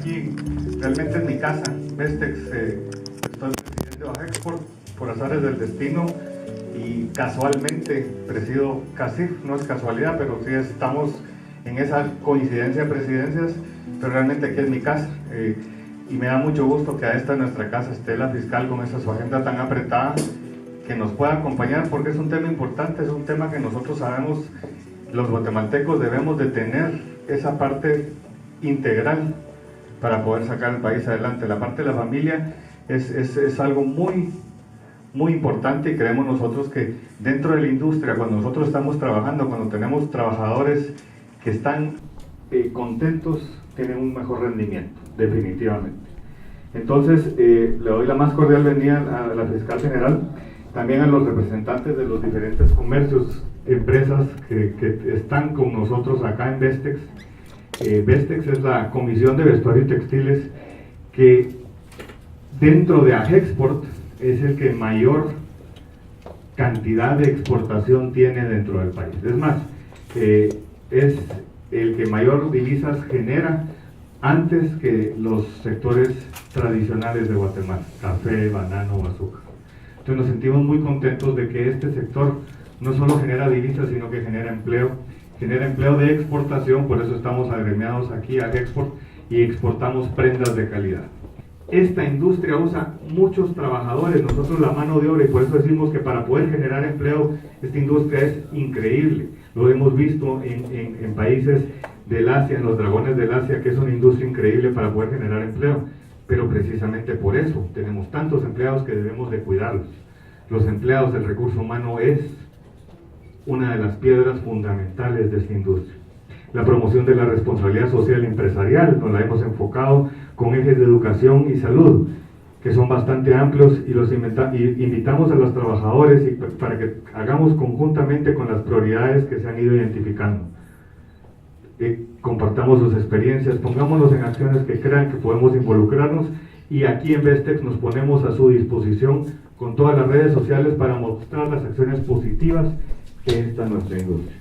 aquí realmente es mi casa. Vestex, estoy presidente de Bajexport por azares del destino y casualmente presido CACIF, no es casualidad, pero sí estamos en esa coincidencia de presidencias, pero realmente aquí es mi casa. Y me da mucho gusto que a esta nuestra casa esté la fiscal con esa su agenda tan apretada, que nos pueda acompañar, porque es un tema importante, es un tema que nosotros sabemos, los guatemaltecos debemos de tener esa parte integral para poder sacar el país adelante. La parte de la familia es algo muy importante, y creemos nosotros que dentro de la industria, cuando nosotros estamos trabajando, cuando tenemos trabajadores que están contentos, tienen un mejor rendimiento, definitivamente. Entonces, le doy la más cordial bienvenida a la fiscal general, también a los representantes de los diferentes comercios, empresas que están con nosotros acá en Vestex. Vestex es la Comisión de Vestuario y Textiles que dentro de Ajexport es el que mayor cantidad de exportación tiene dentro del país. Es más, es el que mayor divisas genera antes que los sectores tradicionales de Guatemala, café, banano o azúcar. Entonces nos sentimos muy contentos de que este sector no solo genera divisas, sino que genera empleo de exportación. Por eso estamos agremiados aquí a Export y exportamos prendas de calidad. Esta industria usa muchos trabajadores, nosotros la mano de obra, y por eso decimos que para poder generar empleo, esta industria es increíble. Lo hemos visto en países del Asia, en los dragones del Asia, que es una industria increíble para poder generar empleo. Pero precisamente por eso tenemos tantos empleados que debemos de cuidarlos. Los empleados, el recurso humano es una de las piedras fundamentales de esta industria. La promoción de la responsabilidad social empresarial nos la hemos enfocado con ejes de educación y salud, que son bastante amplios, y los invitamos a los trabajadores para que hagamos conjuntamente con las prioridades que se han ido identificando. Compartamos sus experiencias, pongámonos en acciones que crean que podemos involucrarnos, y aquí en Vestex nos ponemos a su disposición con todas las redes sociales para mostrar las acciones positivas que está nuestra industria.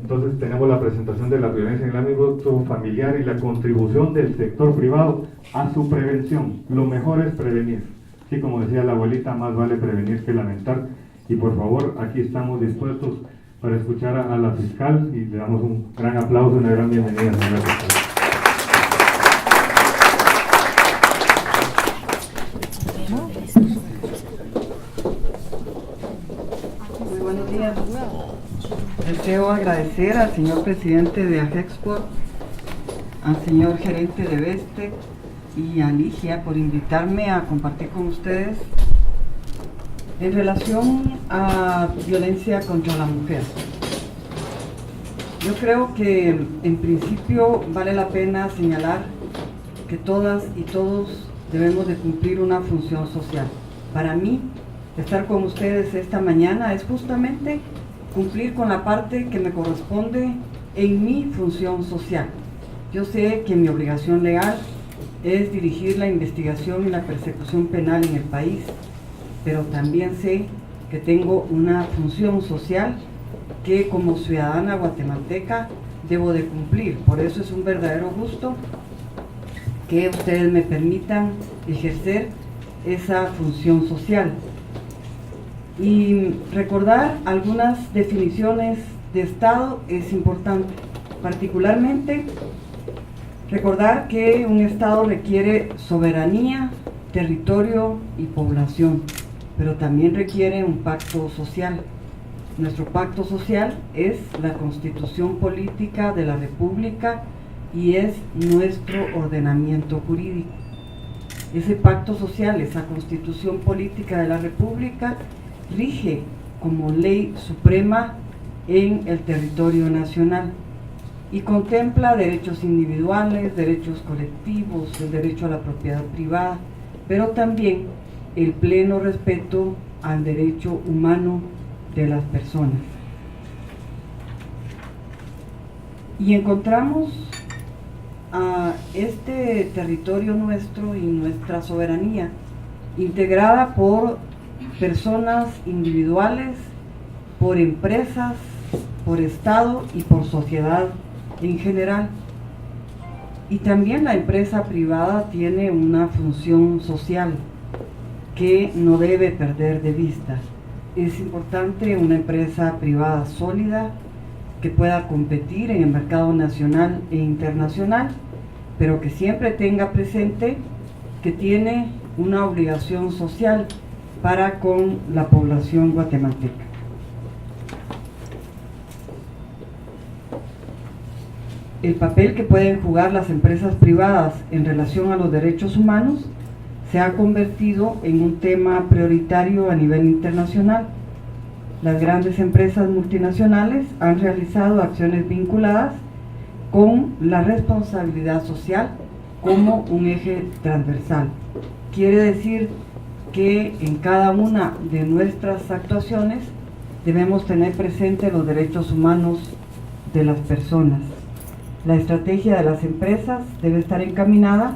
Entonces tenemos la presentación de la violencia en el ámbito familiar y la contribución del sector privado a su prevención. Lo mejor es prevenir. Así como decía la abuelita, más vale prevenir que lamentar. Y por favor, aquí estamos dispuestos para escuchar a la fiscal, y le damos un gran aplauso y una gran bienvenida, señora fiscal. Muy buenos días. Deseo agradecer al señor presidente de Ajexport, al señor gerente de Vestex y a Ligia por invitarme a compartir con ustedes en relación a violencia contra la mujer. Yo creo que en principio vale la pena señalar que todas y todos debemos de cumplir una función social. Para mí, estar con ustedes esta mañana es justamente cumplir con la parte que me corresponde en mi función social. Yo sé que mi obligación legal es dirigir la investigación y la persecución penal en el país, pero también sé que tengo una función social que como ciudadana guatemalteca debo de cumplir. Por eso es un verdadero gusto que ustedes me permitan ejercer esa función social. Y recordar algunas definiciones de Estado es importante, particularmente recordar que un Estado requiere soberanía, territorio y población, pero también requiere un pacto social. Nuestro pacto social es la Constitución Política de la República y es nuestro ordenamiento jurídico. Ese pacto social, esa Constitución Política de la República, rige como ley suprema en el territorio nacional y contempla derechos individuales, derechos colectivos, el derecho a la propiedad privada, pero también el pleno respeto al derecho humano de las personas. Y encontramos a este territorio nuestro y nuestra soberanía integrada por personas individuales, por empresas, por Estado y por sociedad en general. Y también la empresa privada tiene una función social que no debe perder de vista. Es importante una empresa privada sólida que pueda competir en el mercado nacional e internacional, pero que siempre tenga presente que tiene una obligación social para con la población guatemalteca. El papel que pueden jugar las empresas privadas en relación a los derechos humanos se ha convertido en un tema prioritario a nivel internacional. Las grandes empresas multinacionales han realizado acciones vinculadas con la responsabilidad social como un eje transversal. Quiere decir que en cada una de nuestras actuaciones debemos tener presente los derechos humanos de las personas. La estrategia de las empresas debe estar encaminada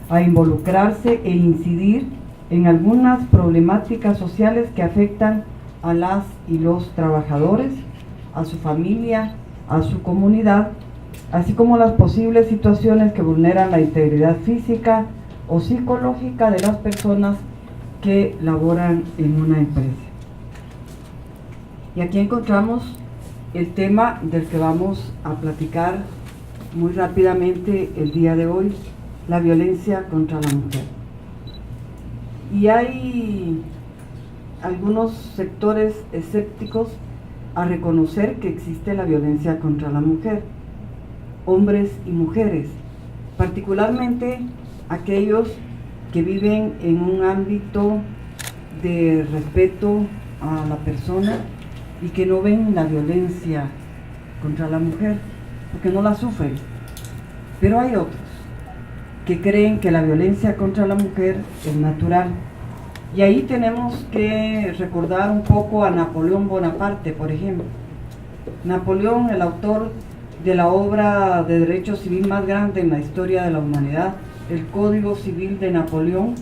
a involucrarse e incidir en algunas problemáticas sociales que afectan a las y los trabajadores, a su familia, a su comunidad, así como las posibles situaciones que vulneran la integridad física o psicológica de las personas que laboran en una empresa. Y aquí encontramos el tema del que vamos a platicar muy rápidamente el día de hoy, la violencia contra la mujer. Y hay algunos sectores escépticos a reconocer que existe la violencia contra la mujer, hombres y mujeres, particularmente aquellos que viven en un ámbito de respeto a la persona y que no ven la violencia contra la mujer, porque no la sufren. Pero hay otros que creen que la violencia contra la mujer es natural. Y ahí tenemos que recordar un poco a Napoleón Bonaparte, por ejemplo. Napoleón, el autor de la obra de derecho civil más grande en la historia de la humanidad, el Código Civil de Napoleón,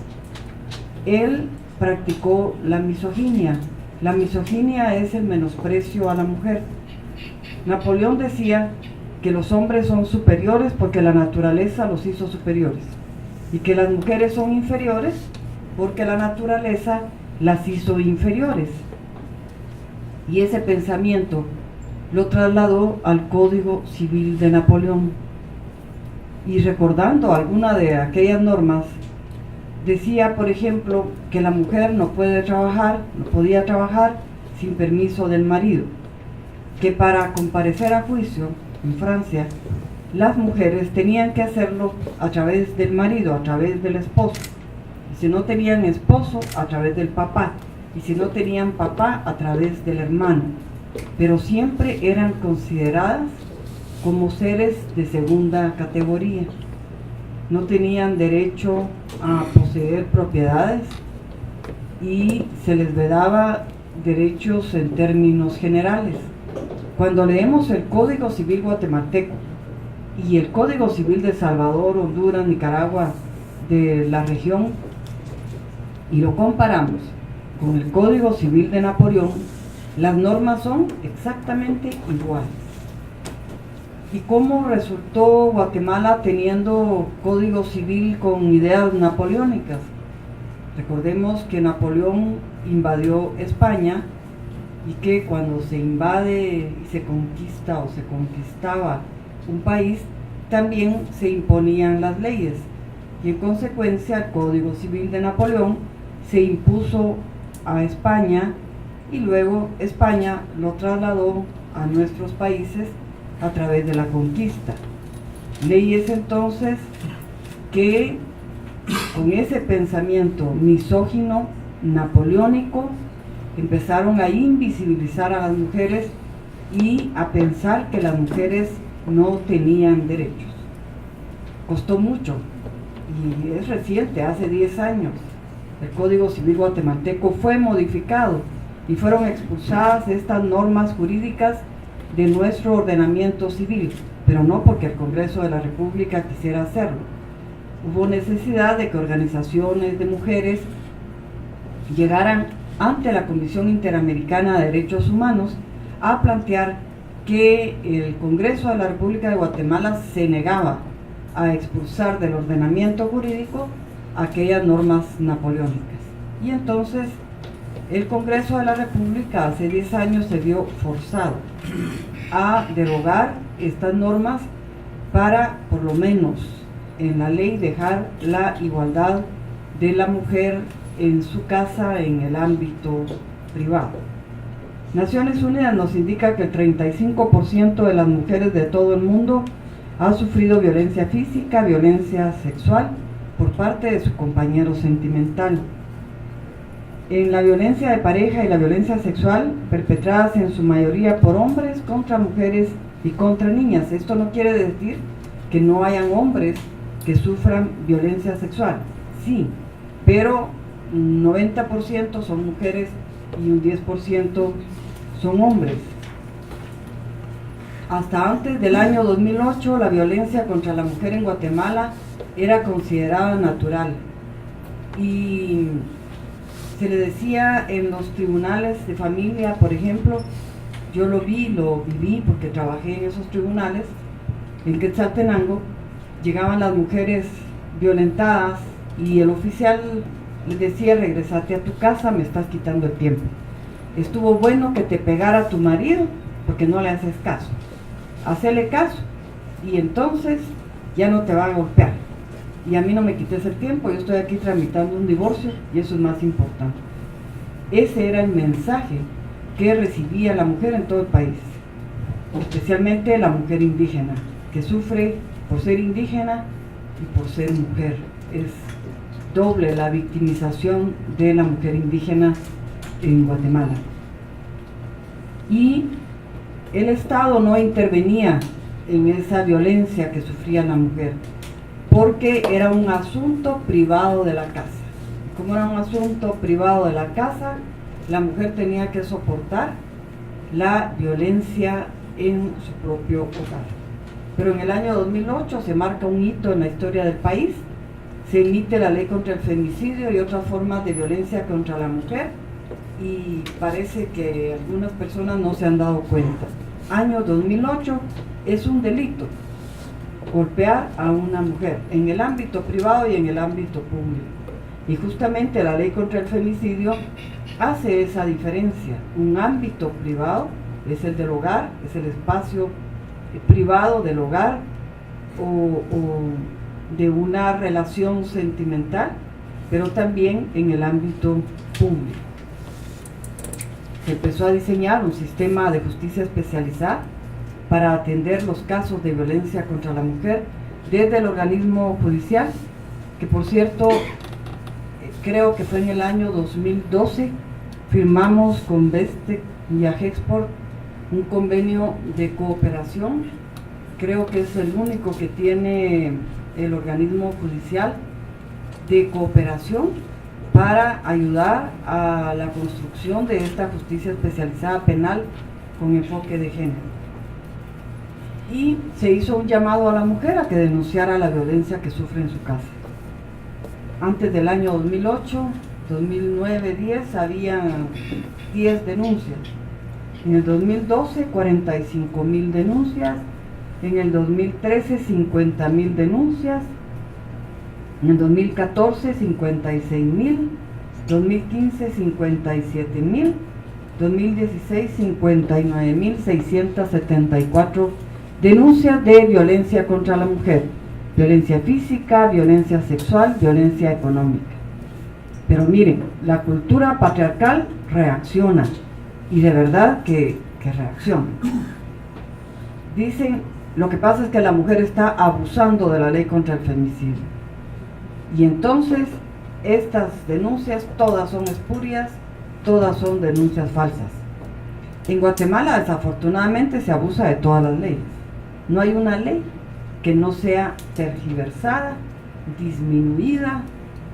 él practicó la misoginia. La misoginia es el menosprecio a la mujer. Napoleón decía que los hombres son superiores porque la naturaleza los hizo superiores, y que las mujeres son inferiores porque la naturaleza las hizo inferiores. Y ese pensamiento lo trasladó al Código Civil de Napoleón. Y recordando alguna de aquellas normas, decía, por ejemplo, que la mujer no podía trabajar sin permiso del marido, que para comparecer a juicio en Francia, las mujeres tenían que hacerlo a través del marido, a través del esposo. Y si no tenían esposo, a través del papá. Y si no tenían papá, a través del hermano. Pero siempre eran consideradas como seres de segunda categoría. No tenían derecho a poseer propiedades y se les vedaba derechos en términos generales. Cuando leemos el Código Civil guatemalteco y el Código Civil de Salvador, Honduras, Nicaragua, de la región, y lo comparamos con el Código Civil de Napoleón, las normas son exactamente iguales. ¿Y cómo resultó Guatemala teniendo código civil con ideas napoleónicas? Recordemos que Napoleón invadió España y que cuando se invade y se conquista o se conquistaba un país, también se imponían las leyes. Y en consecuencia el Código Civil de Napoleón se impuso a España y luego España lo trasladó a nuestros países a través de la conquista. Leyes entonces que con ese pensamiento misógino, napoleónico, empezaron a invisibilizar a las mujeres y a pensar que las mujeres no tenían derechos. Costó mucho y es reciente, hace 10 años. El Código Civil guatemalteco fue modificado y fueron expulsadas estas normas jurídicas de nuestro ordenamiento civil, pero no porque el Congreso de la República quisiera hacerlo. Hubo necesidad de que organizaciones de mujeres llegaran ante la Comisión Interamericana de Derechos Humanos a plantear que el Congreso de la República de Guatemala se negaba a expulsar del ordenamiento jurídico aquellas normas napoleónicas. Y entonces el Congreso de la República hace 10 años se vio forzado a derogar estas normas para, por lo menos en la ley, dejar la igualdad de la mujer en su casa en el ámbito privado. Naciones Unidas nos indica que el 35% de las mujeres de todo el mundo ha sufrido violencia física, violencia sexual por parte de su compañero sentimental. En la violencia de pareja y la violencia sexual, perpetradas en su mayoría por hombres contra mujeres y contra niñas. Esto no quiere decir que no hayan hombres que sufran violencia sexual, sí, pero 90% son mujeres y un 10% son hombres. Hasta antes del año 2008, la violencia contra la mujer en Guatemala era considerada natural y se le decía en los tribunales de familia, por ejemplo, yo lo viví porque trabajé en esos tribunales, en Quetzaltenango, llegaban las mujeres violentadas y el oficial les decía: regresate a tu casa, me estás quitando el tiempo. Estuvo bueno que te pegara tu marido porque no le haces caso. Hacele caso y entonces ya no te va a golpear. Y a mí no me quites el tiempo, yo estoy aquí tramitando un divorcio y eso es más importante. Ese era el mensaje que recibía la mujer en todo el país, especialmente la mujer indígena, que sufre por ser indígena y por ser mujer. Es doble la victimización de la mujer indígena en Guatemala. Y el Estado no intervenía en esa violencia que sufría la mujer, porque era un asunto privado de la casa. Como era un asunto privado de la casa, la mujer tenía que soportar la violencia en su propio hogar. Pero en el año 2008 se marca un hito en la historia del país, se emite la ley contra el femicidio y otras formas de violencia contra la mujer, y parece que algunas personas no se han dado cuenta. Año 2008 es un delito golpear a una mujer en el ámbito privado y en el ámbito público. Y justamente la ley contra el femicidio hace esa diferencia. Un ámbito privado es el del hogar, es el espacio privado del hogar o de una relación sentimental, pero también en el ámbito público. Se empezó a diseñar un sistema de justicia especializada para atender los casos de violencia contra la mujer desde el organismo judicial, que por cierto, creo que fue en el año 2012, firmamos con Bestec y Agexport un convenio de cooperación. Creo que es el único que tiene el organismo judicial de cooperación para ayudar a la construcción de esta justicia especializada penal con enfoque de género. Y se hizo un llamado a la mujer a que denunciara la violencia que sufre en su casa. Antes del año 2008, 2009, 10, había 10 denuncias. En el 2012, 45,000 denuncias. En el 2013, 50,000 denuncias. En el 2014, 56,000. 2015, 57,000. 2016, 59,674 denuncias de violencia contra la mujer, violencia física, violencia sexual, violencia económica. Pero miren, la cultura patriarcal reacciona, y de verdad que reacciona. Dicen, lo que pasa es que la mujer está abusando de la ley contra el femicidio. Y entonces, estas denuncias todas son espurias, todas son denuncias falsas. En Guatemala, desafortunadamente, se abusa de todas las leyes. No hay una ley que no sea tergiversada, disminuida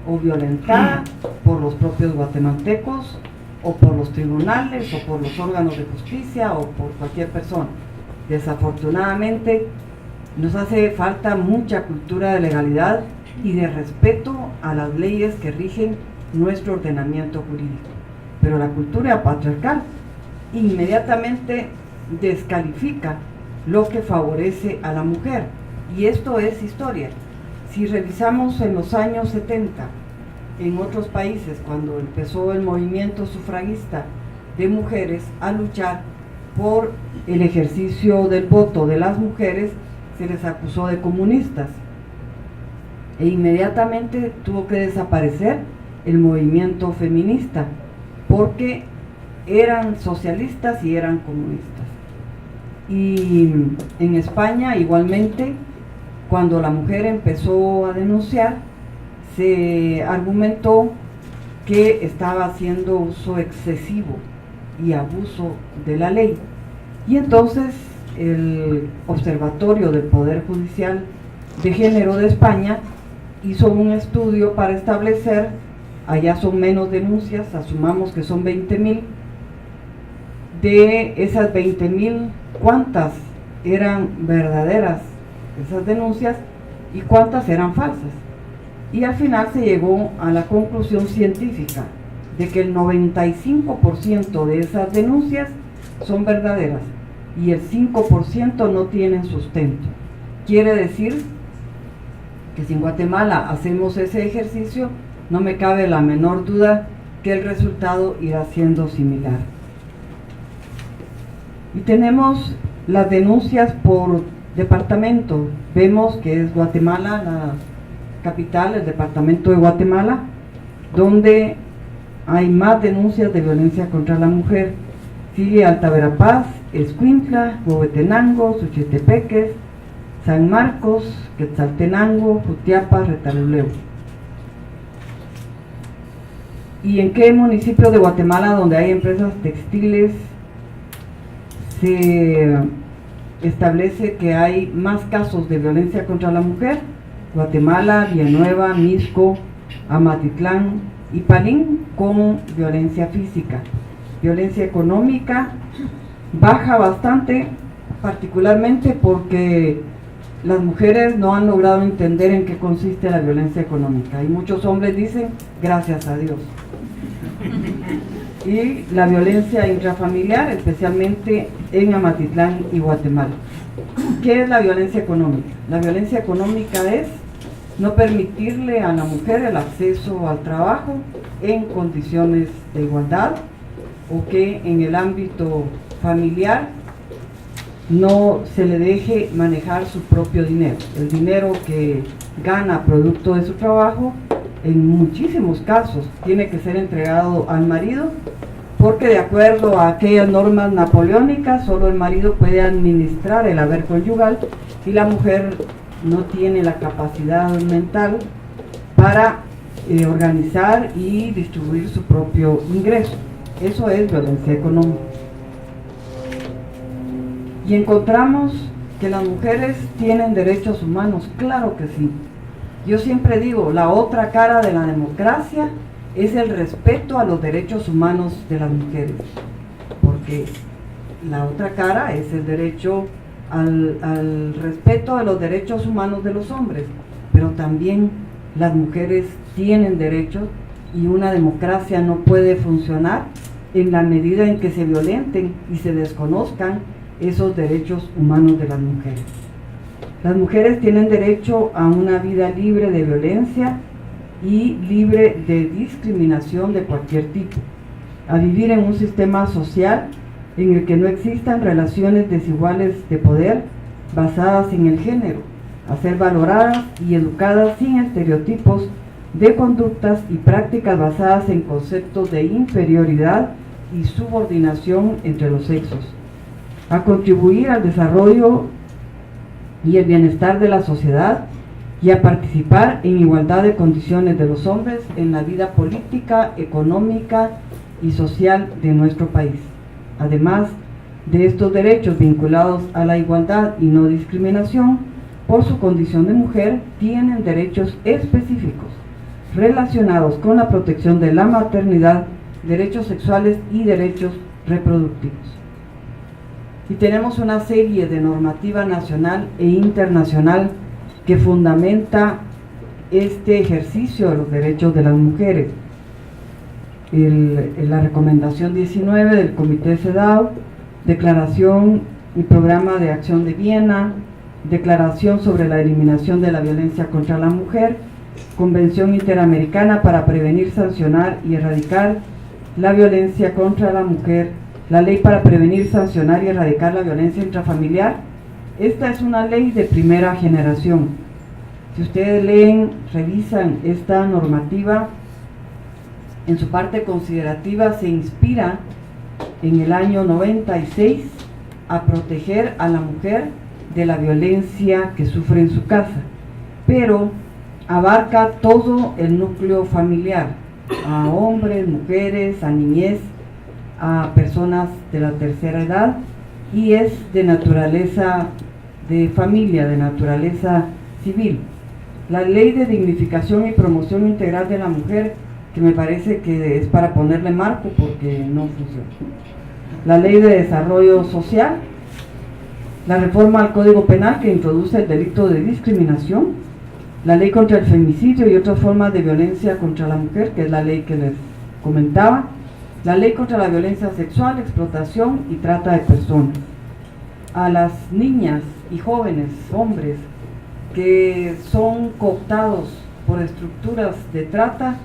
o violentada por los propios guatemaltecos o por los tribunales o por los órganos de justicia o por cualquier persona. Desafortunadamente nos hace falta mucha cultura de legalidad y de respeto a las leyes que rigen nuestro ordenamiento jurídico. Pero la cultura patriarcal inmediatamente descalifica lo que favorece a la mujer, Y esto es historia. Si revisamos en los años 70, en otros países, cuando empezó el movimiento sufragista de mujeres a luchar por el ejercicio del voto de las mujeres, se les acusó de comunistas. E inmediatamente tuvo que desaparecer el movimiento feminista, porque eran socialistas y eran comunistas. Y en España igualmente, cuando la mujer empezó a denunciar, se argumentó que estaba haciendo uso excesivo y abuso de la ley. Y entonces el Observatorio del Poder Judicial de Género de España hizo un estudio para establecer, allá son menos denuncias, asumamos que son 20,000, de esas 20,000, ¿cuántas eran verdaderas esas denuncias y cuántas eran falsas? Y al final se llegó a la conclusión científica de que el 95% de esas denuncias son verdaderas y el 5% no tienen sustento. Quiere decir que si en Guatemala hacemos ese ejercicio, no me cabe la menor duda que el resultado irá siendo similar. Y tenemos las denuncias por departamento. Vemos que es Guatemala la capital, el departamento de Guatemala, donde hay más denuncias de violencia contra la mujer. Sigue Alta Verapaz, Escuintla, Huehuetenango, Suchitepeques, San Marcos, Quetzaltenango, Jutiapa, Retaluleu. ¿Y en qué municipio de Guatemala donde hay empresas textiles se establece que hay más casos de violencia contra la mujer? Guatemala, Villanueva, Mixco, Amatitlán y Palín, con violencia física. Violencia económica baja bastante, particularmente porque las mujeres no han logrado entender en qué consiste la violencia económica, y muchos hombres dicen gracias a Dios. Y la violencia intrafamiliar, especialmente en Amatitlán y Guatemala. ¿Qué es la violencia económica? La violencia económica es no permitirle a la mujer el acceso al trabajo en condiciones de igualdad, o que en el ámbito familiar no se le deje manejar su propio dinero. El dinero que gana producto de su trabajo, en muchísimos casos, tiene que ser entregado al marido, porque de acuerdo a aquellas normas napoleónicas, solo el marido puede administrar el haber conyugal y la mujer no tiene la capacidad mental para organizar y distribuir su propio ingreso. Eso es violencia económica. Y encontramos que las mujeres tienen derechos humanos, claro que sí. Yo siempre digo, la otra cara de la democracia es el respeto a los derechos humanos de las mujeres, porque la otra cara es el derecho al respeto de los derechos humanos de los hombres, pero también las mujeres tienen derechos, y una democracia no puede funcionar en la medida en que se violenten y se desconozcan esos derechos humanos de las mujeres. Las mujeres tienen derecho a una vida libre de violencia y libre de discriminación de cualquier tipo, a vivir en un sistema social en el que no existan relaciones desiguales de poder basadas en el género, a ser valoradas y educadas sin estereotipos de conductas y prácticas basadas en conceptos de inferioridad y subordinación entre los sexos, a contribuir al desarrollo y el bienestar de la sociedad y a participar en igualdad de condiciones de los hombres en la vida política, económica y social de nuestro país. Además de estos derechos vinculados a la igualdad y no discriminación, por su condición de mujer, tienen derechos específicos relacionados con la protección de la maternidad, derechos sexuales y derechos reproductivos. Y tenemos una serie de normativa nacional e internacional que fundamenta este ejercicio de los derechos de las mujeres. La recomendación 19 del Comité CEDAW, Declaración y Programa de Acción de Viena, Declaración sobre la eliminación de la violencia contra la mujer, Convención Interamericana para prevenir, sancionar y erradicar la violencia contra la mujer, la Ley para prevenir, sancionar y erradicar la violencia intrafamiliar. Esta es una ley de primera generación. Si ustedes leen, revisan esta normativa, en su parte considerativa se inspira en el año 96 a proteger a la mujer de la violencia que sufre en su casa, pero abarca todo el núcleo familiar, a hombres, mujeres, a niñez, a personas de la tercera edad, y es de naturaleza de familia, de naturaleza civil. La Ley de Dignificación y Promoción Integral de la Mujer, que me parece que es para ponerle marco porque no funciona. La Ley de Desarrollo Social, la reforma al Código Penal que introduce el delito de discriminación, la Ley contra el femicidio y otras formas de violencia contra la mujer, que es la ley que les comentaba, la Ley contra la violencia sexual, explotación y trata de personas. A las niñas y jóvenes, hombres, que son cooptados por estructuras de trata,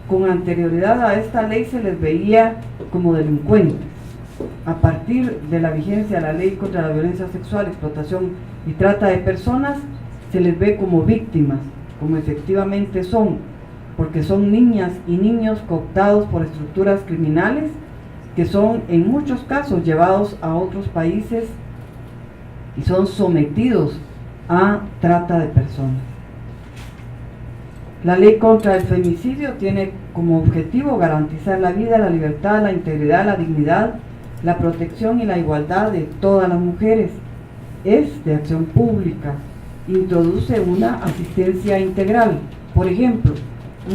con anterioridad a esta ley se les veía como delincuentes. A partir de la vigencia de la Ley contra la violencia sexual, explotación y trata de personas, se les ve como víctimas, como efectivamente son, porque son niñas y niños cooptados por estructuras criminales que son en muchos casos llevados a otros países y son sometidos a trata de personas. La Ley contra el femicidio tiene como objetivo garantizar la vida, la libertad, la integridad, la dignidad, la protección y la igualdad de todas las mujeres. Es de acción pública, introduce una asistencia integral. Por ejemplo,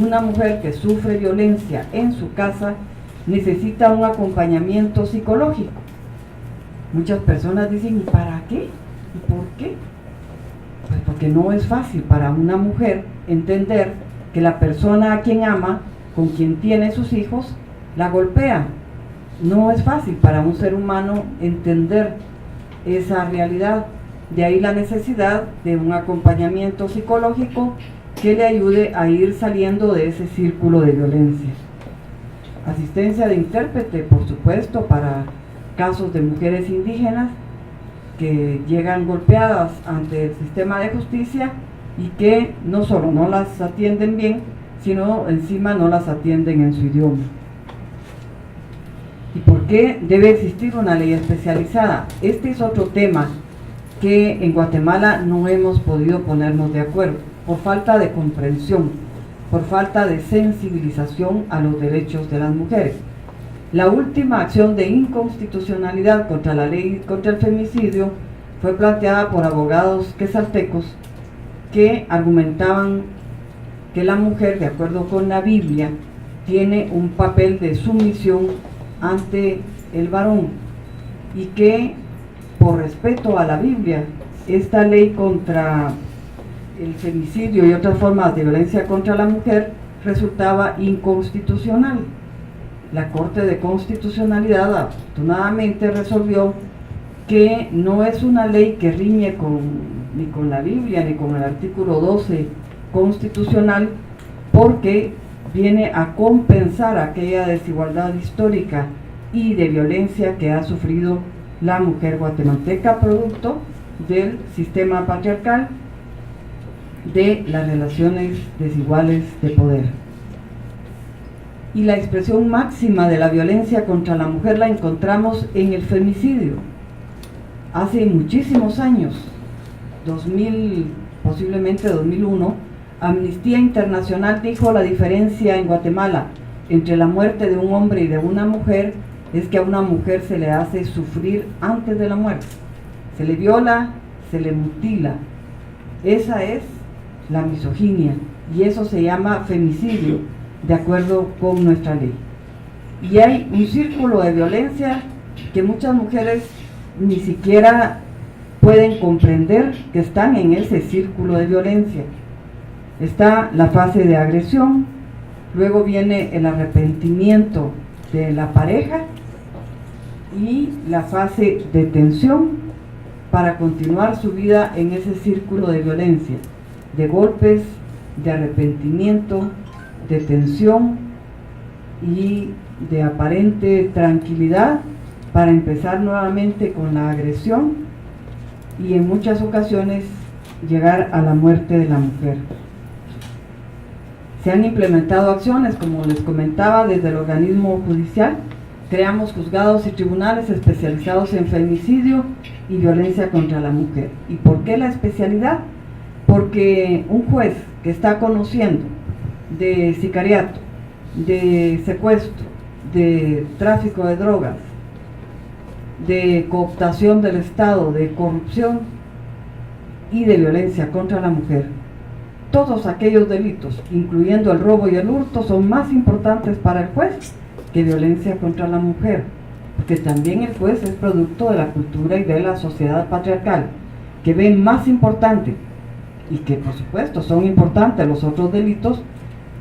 una mujer que sufre violencia en su casa necesita un acompañamiento psicológico. Muchas personas dicen, ¿y para qué? ¿Y por qué? Pues porque no es fácil para una mujer entender que la persona a quien ama, con quien tiene sus hijos, la golpea. No es fácil para un ser humano entender esa realidad. De ahí la necesidad de un acompañamiento psicológico que le ayude a ir saliendo de ese círculo de violencia. Asistencia de intérprete, por supuesto, para casos de mujeres indígenas que llegan golpeadas ante el sistema de justicia y que no solo no las atienden bien, sino encima no las atienden en su idioma. ¿Y por qué debe existir una ley especializada? Este es otro tema que en Guatemala no hemos podido ponernos de acuerdo, por falta de comprensión, por falta de sensibilización a los derechos de las mujeres. La última acción de inconstitucionalidad contra la ley contra el femicidio fue planteada por abogados quezaltecos que argumentaban que la mujer, de acuerdo con la Biblia, tiene un papel de sumisión ante el varón y que, por respeto a la Biblia, esta ley contra el femicidio y otras formas de violencia contra la mujer resultaba inconstitucional. La Corte de Constitucionalidad afortunadamente resolvió que no es una ley que riñe ni con la Biblia ni con el artículo 12 constitucional, porque viene a compensar aquella desigualdad histórica y de violencia que ha sufrido la mujer guatemalteca producto del sistema patriarcal, de las relaciones desiguales de poder. Y la expresión máxima de la violencia contra la mujer la encontramos en el femicidio. Hace muchísimos años, 2000, posiblemente 2001, Amnistía Internacional dijo: la diferencia en Guatemala entre la muerte de un hombre y de una mujer es que a una mujer se le hace sufrir antes de la muerte. Se le viola, se le mutila. Esa es la misoginia y eso se llama femicidio, de acuerdo con nuestra ley. Y hay un círculo de violencia que muchas mujeres ni siquiera pueden comprender que están en ese círculo de violencia. Está la fase de agresión, luego viene el arrepentimiento de la pareja y la fase de tensión, para continuar su vida en ese círculo de violencia, de golpes, de arrepentimiento, de tensión y de aparente tranquilidad, para empezar nuevamente con la agresión y en muchas ocasiones llegar a la muerte de la mujer. Se han implementado acciones, como les comentaba, desde el organismo judicial. Creamos juzgados y tribunales especializados en femicidio y violencia contra la mujer. ¿Y por qué la especialidad? Porque un juez que está conociendo de sicariato, de secuestro, de tráfico de drogas, de cooptación del Estado, de corrupción y de violencia contra la mujer, todos aquellos delitos, incluyendo el robo y el hurto, son más importantes para el juez que violencia contra la mujer, porque también el juez es producto de la cultura y de la sociedad patriarcal, que ve más importante, y que por supuesto son importantes los otros delitos,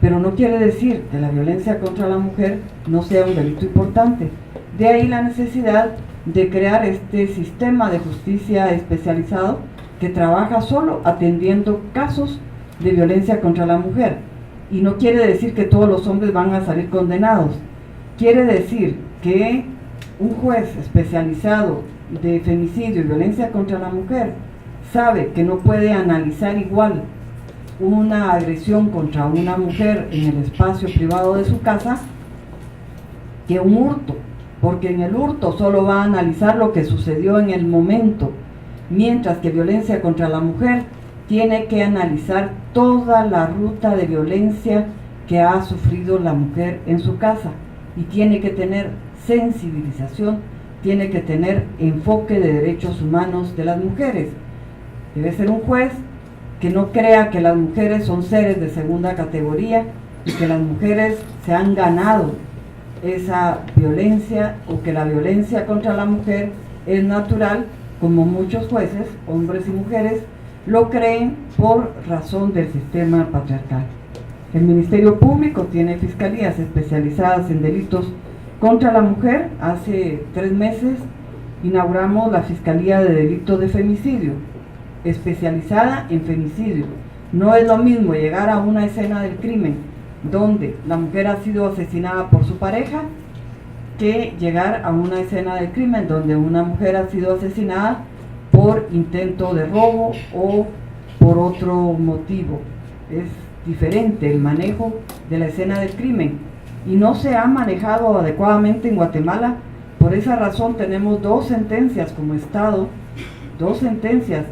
pero no quiere decir que la violencia contra la mujer no sea un delito importante. De ahí la necesidad de crear este sistema de justicia especializado que trabaja solo atendiendo casos de violencia contra la mujer. Y no quiere decir que todos los hombres van a salir condenados. Quiere decir que un juez especializado de femicidio y violencia contra la mujer sabe que no puede analizar igual una agresión contra una mujer en el espacio privado de su casa que un hurto, porque en el hurto solo va a analizar lo que sucedió en el momento, mientras que violencia contra la mujer tiene que analizar toda la ruta de violencia que ha sufrido la mujer en su casa, y tiene que tener sensibilización, tiene que tener enfoque de derechos humanos de las mujeres. Debe ser un juez que no crea que las mujeres son seres de segunda categoría y que las mujeres se han ganado esa violencia, o que la violencia contra la mujer es natural, como muchos jueces, hombres y mujeres, lo creen por razón del sistema patriarcal. El Ministerio Público tiene fiscalías especializadas en delitos contra la mujer. Hace 3 meses inauguramos la Fiscalía de Delitos de Femicidio, especializada en femicidio. No es lo mismo llegar a una escena del crimen donde la mujer ha sido asesinada por su pareja, que llegar a una escena del crimen donde una mujer ha sido asesinada por intento de robo o por otro motivo. Es diferente el manejo de la escena del crimen y no se ha manejado adecuadamente en Guatemala. Por esa razón tenemos 2 sentencias como Estado, 2 sentencias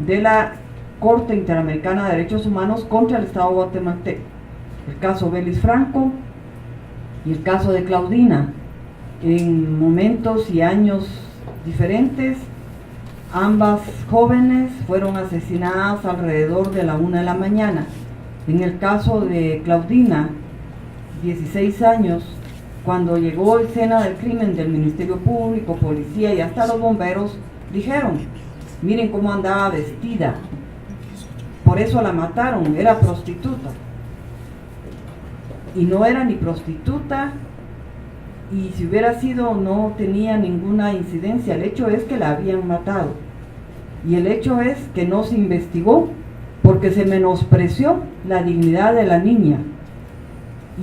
de la Corte Interamericana de Derechos Humanos contra el Estado guatemalteco. El caso Belis Franco y el caso de Claudina, en momentos y años diferentes. Ambas jóvenes fueron asesinadas alrededor de la 1 de la mañana. En el caso de Claudina, 16 años, cuando llegó escena del crimen del Ministerio Público, policía y hasta los bomberos, dijeron: miren cómo andaba vestida, por eso la mataron, era prostituta. Y no era ni prostituta, y si hubiera sido no tenía ninguna incidencia. El hecho es que la habían matado, y el hecho es que no se investigó porque se menospreció la dignidad de la niña.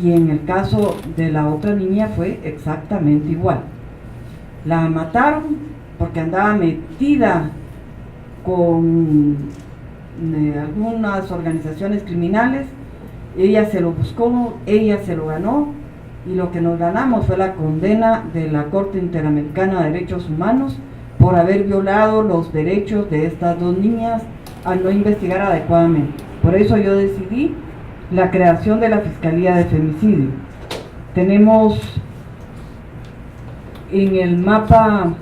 Y en el caso de la otra niña fue exactamente igual. La mataron porque andaba metida con algunas organizaciones criminales. Ella se lo buscó, ella se lo ganó, y lo que nos ganamos fue la condena de la Corte Interamericana de Derechos Humanos por haber violado los derechos de estas 2 niñas al no investigar adecuadamente. Por eso yo decidí la creación de la Fiscalía de Femicidio. Tenemos en el mapa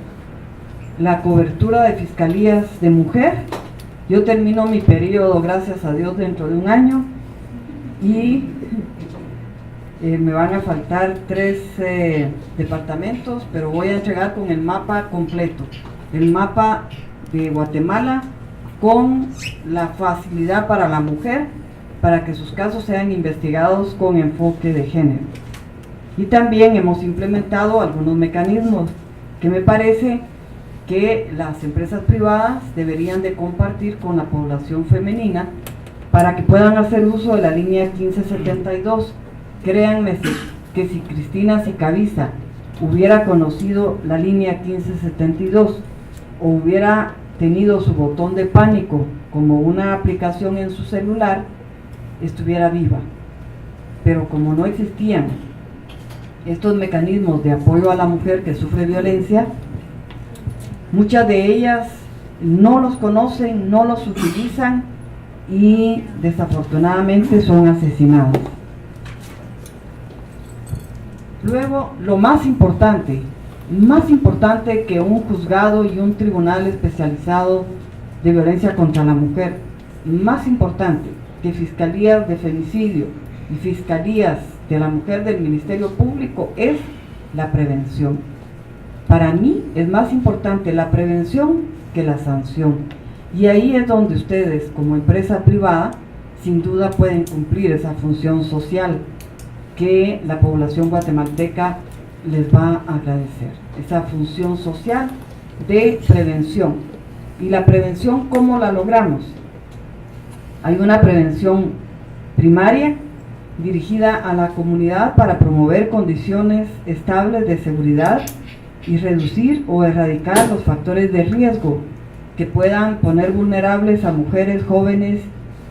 la cobertura de fiscalías de mujer. Yo termino mi periodo, gracias a Dios, dentro de un año, y me van a faltar 3 departamentos, pero voy a entregar con el mapa completo, el mapa de Guatemala, con la facilidad para la mujer, para que sus casos sean investigados con enfoque de género. Y también hemos implementado algunos mecanismos que me parece que las empresas privadas deberían de compartir con la población femenina para que puedan hacer uso de la línea 1572. Créanme que si Cristina Sicavisa hubiera conocido la línea 1572 o hubiera tenido su botón de pánico como una aplicación en su celular, estuviera viva. Pero como no existían estos mecanismos de apoyo a la mujer que sufre violencia, muchas de ellas no los conocen, no los utilizan y desafortunadamente son asesinadas. Luego, lo más importante que un juzgado y un tribunal especializado de violencia contra la mujer, más importante que fiscalías de femicidio y fiscalías de la mujer del Ministerio Público, es la prevención. Para mí es más importante la prevención que la sanción, y ahí es donde ustedes como empresa privada sin duda pueden cumplir esa función social que la población guatemalteca les va a agradecer, esa función social de prevención. ¿Y la prevención cómo la logramos? Hay una prevención primaria dirigida a la comunidad para promover condiciones estables de seguridad y reducir o erradicar los factores de riesgo que puedan poner vulnerables a mujeres, jóvenes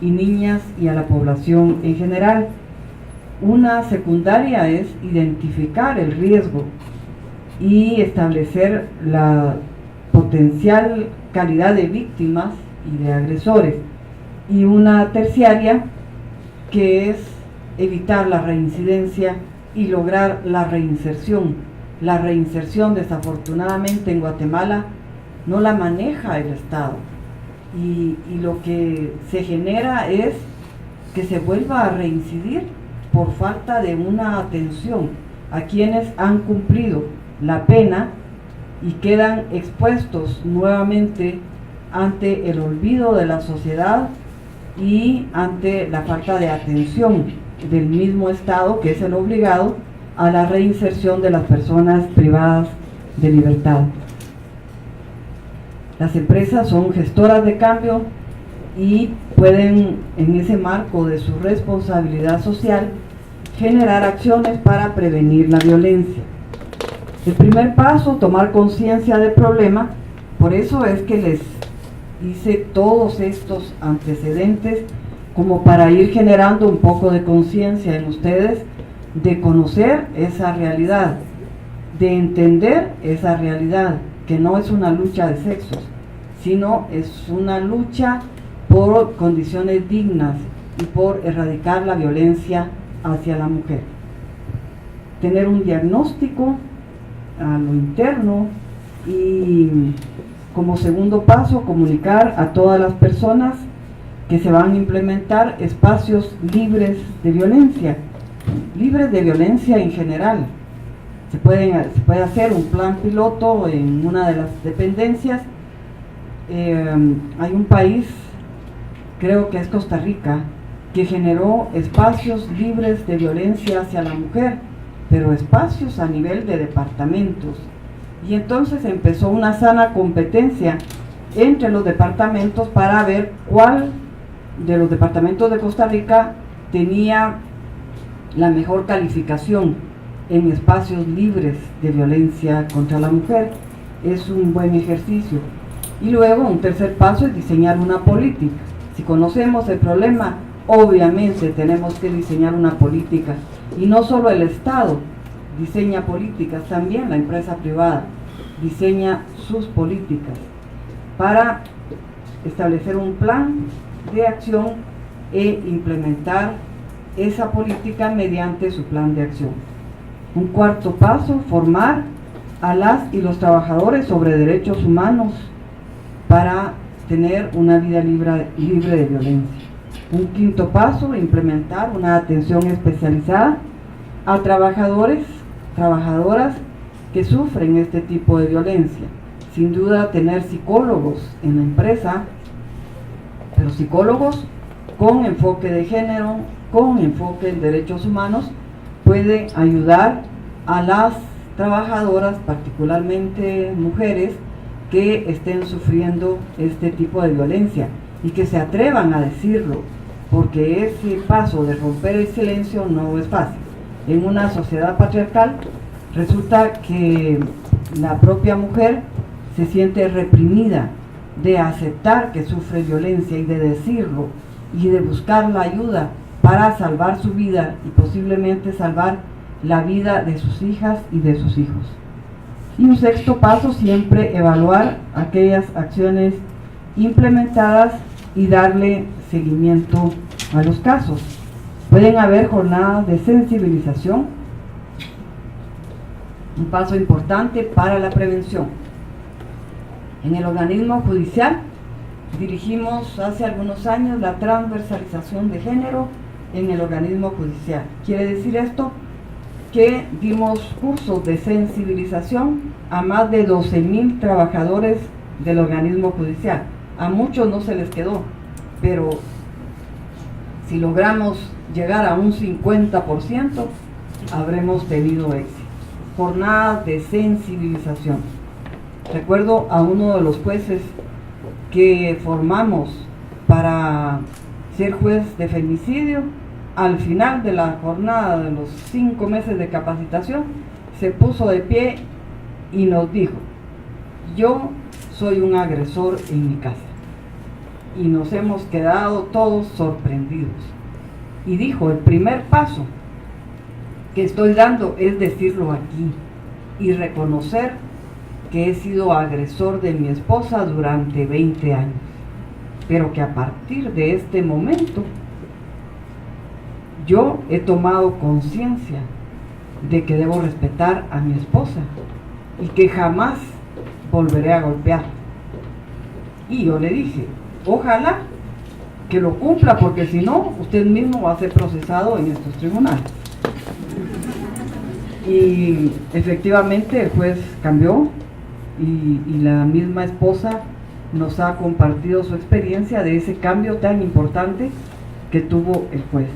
y niñas y a la población en general. Una secundaria es identificar el riesgo y establecer la potencial calidad de víctimas y de agresores. Y una terciaria, que es evitar la reincidencia y lograr la reinserción. La reinserción, desafortunadamente, en Guatemala no la maneja el Estado. Y lo que se genera es que se vuelva a reincidir por falta de una atención a quienes han cumplido la pena y quedan expuestos nuevamente ante el olvido de la sociedad y ante la falta de atención del mismo Estado, que es el obligado a la reinserción de las personas privadas de libertad. Las empresas son gestoras de cambio y pueden, en ese marco de su responsabilidad social, generar acciones para prevenir la violencia. El primer paso, tomar conciencia del problema. Por eso es que les hice todos estos antecedentes, como para ir generando un poco de conciencia en ustedes, de conocer esa realidad, de entender esa realidad, que no es una lucha de sexos, sino es una lucha por condiciones dignas y por erradicar la violencia hacia la mujer. Tener un diagnóstico a lo interno y, como segundo paso, comunicar a todas las personas que se van a implementar espacios libres de violencia en general. Se puede hacer un plan piloto en una de las dependencias. Hay un país, creo que es Costa Rica, que generó espacios libres de violencia hacia la mujer, pero espacios a nivel de departamentos. Y entonces empezó una sana competencia entre los departamentos para ver cuál de los departamentos de Costa Rica tenía la mejor calificación en espacios libres de violencia contra la mujer. Es un buen ejercicio. Y luego un tercer paso es diseñar una política. Si conocemos el problema, obviamente tenemos que diseñar una política. Y no solo el Estado diseña políticas, también la empresa privada diseña sus políticas para establecer un plan de acción e implementar esa política mediante su plan de acción. Un cuarto paso, formar a las y los trabajadores sobre derechos humanos para tener una vida libre de violencia. Un quinto paso, implementar una atención especializada a trabajadores, trabajadoras que sufren este tipo de violencia. Sin duda, tener psicólogos en la empresa, pero psicólogos con enfoque de género, con enfoque en derechos humanos, puede ayudar a las trabajadoras, particularmente mujeres, que estén sufriendo este tipo de violencia y que se atrevan a decirlo, porque ese paso de romper el silencio no es fácil. En una sociedad patriarcal resulta que la propia mujer se siente reprimida de aceptar que sufre violencia y de decirlo y de buscar la ayuda para salvar su vida y posiblemente salvar la vida de sus hijas y de sus hijos. Y un sexto paso, siempre evaluar aquellas acciones implementadas y darle seguimiento a los casos. Pueden haber jornadas de sensibilización, un paso importante para la prevención. En el organismo judicial dirigimos hace algunos años la transversalización de género en el organismo judicial. Quiere decir esto que dimos cursos de sensibilización a más de 12,000 trabajadores del organismo judicial. A muchos no se les quedó, pero si logramos llegar a un 50%, habremos tenido éxito. Jornadas de sensibilización. Recuerdo a uno de los jueces que formamos para ser juez de femicidio. Al final de la jornada de los 5 meses de capacitación, se puso de pie y nos dijo: yo soy un agresor en mi casa. Y nos hemos quedado todos sorprendidos. Y dijo: el primer paso que estoy dando es decirlo aquí y reconocer que he sido agresor de mi esposa durante 20 años, pero que a partir de este momento yo he tomado conciencia de que debo respetar a mi esposa y que jamás volveré a golpear. Y yo le dije: ojalá que lo cumpla, porque si no, usted mismo va a ser procesado en estos tribunales. Y efectivamente el juez cambió y la misma esposa nos ha compartido su experiencia de ese cambio tan importante que tuvo el juez.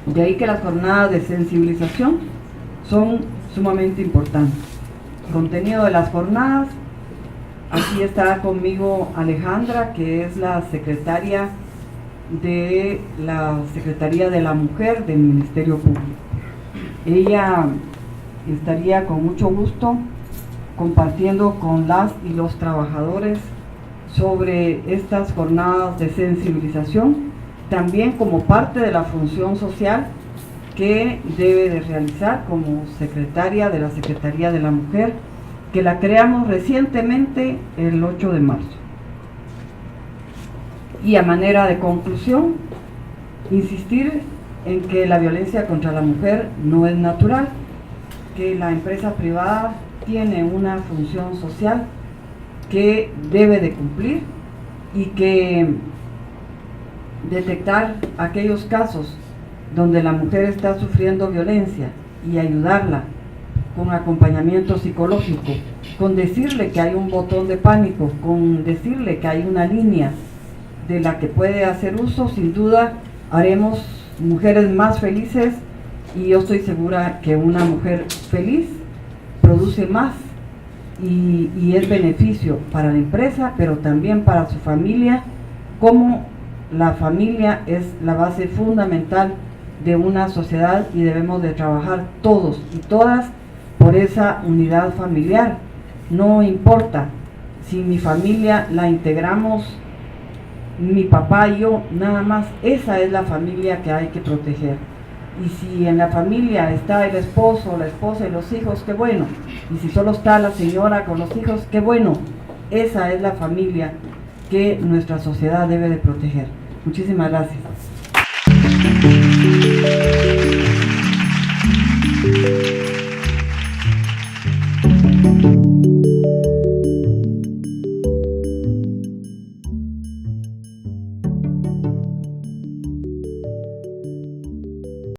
De ahí que las jornadas de sensibilización son sumamente importantes. Contenido de las jornadas: aquí está conmigo Alejandra, que es la secretaria de la Secretaría de la Mujer del Ministerio Público. Ella estaría con mucho gusto compartiendo con las y los trabajadores sobre estas jornadas de sensibilización, también como parte de la función social que debe de realizar como secretaria de la Secretaría de la Mujer, que la creamos recientemente el 8 de marzo. Y a manera de conclusión, insistir en que la violencia contra la mujer no es natural, que la empresa privada tiene una función social que debe de cumplir y que detectar aquellos casos donde la mujer está sufriendo violencia y ayudarla con acompañamiento psicológico, con decirle que hay un botón de pánico, con decirle que hay una línea de la que puede hacer uso, sin duda haremos mujeres más felices, y yo estoy segura que una mujer feliz produce más y es beneficio para la empresa, pero también para su familia, como la familia es la base fundamental de una sociedad y debemos de trabajar todos y todas por esa unidad familiar. No importa si mi familia la integramos mi papá y yo, nada más, esa es la familia que hay que proteger. Y si en la familia está el esposo, la esposa y los hijos, qué bueno. Y si solo está la señora con los hijos, qué bueno. Esa es la familia que nuestra sociedad debe de proteger. Muchísimas gracias.